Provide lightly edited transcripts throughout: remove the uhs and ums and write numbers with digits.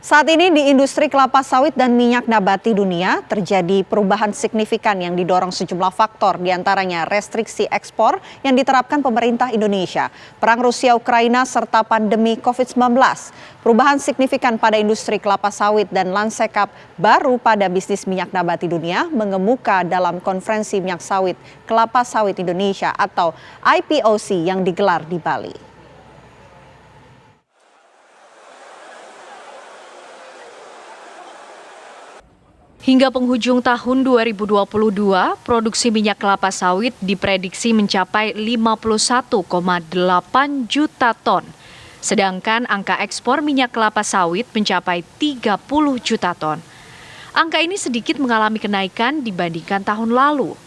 Saat ini di industri kelapa sawit dan minyak nabati dunia terjadi perubahan signifikan yang didorong sejumlah faktor, diantaranya restriksi ekspor yang diterapkan pemerintah Indonesia, perang Rusia-Ukraina serta pandemi COVID-19. Perubahan signifikan pada industri kelapa sawit dan lansekap baru pada bisnis minyak nabati dunia mengemuka dalam konferensi minyak sawit kelapa sawit Indonesia atau IPOC yang digelar di Bali. Hingga penghujung tahun 2022, produksi minyak kelapa sawit diprediksi mencapai 51,8 juta ton. Sedangkan angka ekspor minyak kelapa sawit mencapai 30 juta ton. Angka ini sedikit mengalami kenaikan dibandingkan tahun lalu.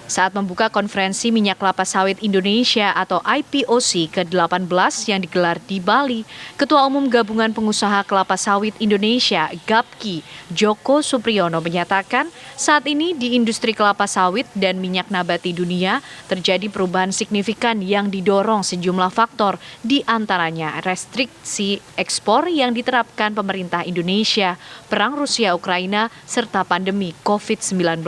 Saat membuka konferensi minyak kelapa sawit Indonesia atau IPOC ke-18 yang digelar di Bali, Ketua Umum Gabungan Pengusaha Kelapa Sawit Indonesia, GAPKI, Joko Supriyono menyatakan saat ini di industri kelapa sawit dan minyak nabati dunia terjadi perubahan signifikan yang didorong sejumlah faktor, di antaranya restriksi ekspor yang diterapkan pemerintah Indonesia, perang Rusia-Ukraina, serta pandemi COVID-19.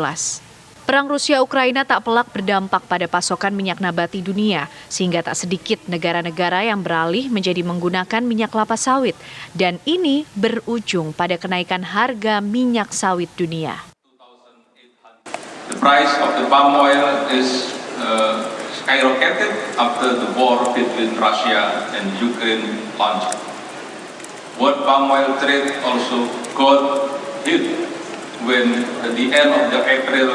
Perang Rusia-Ukraina tak pelak berdampak pada pasokan minyak nabati dunia, sehingga tak sedikit negara-negara yang beralih menjadi menggunakan minyak kelapa sawit. Dan ini berujung pada kenaikan harga minyak sawit dunia. The price of the palm oil is skyrocketed after the war between Russia and Ukraine launched. World palm oil trade also got hit when at the end of the April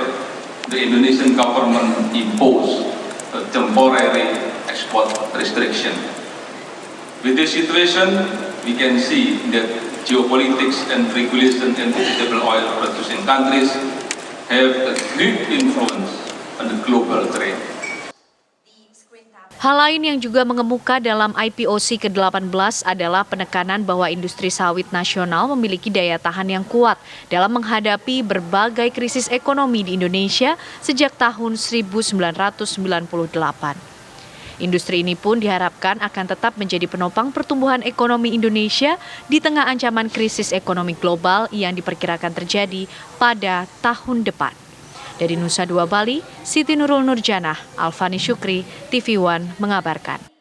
the Indonesian government imposed a temporary export restriction. With this situation, we can see that geopolitics and regulation in vegetable oil producing countries have a great influence on the global trade. Hal lain yang juga mengemuka dalam IPOC ke-18 adalah penekanan bahwa industri sawit nasional memiliki daya tahan yang kuat dalam menghadapi berbagai krisis ekonomi di Indonesia sejak tahun 1998. Industri ini pun diharapkan akan tetap menjadi penopang pertumbuhan ekonomi Indonesia di tengah ancaman krisis ekonomi global yang diperkirakan terjadi pada tahun depan. Dari Nusa Dua Bali, Siti Nurul Nurjanah, Alfani Syukri, TV One mengabarkan.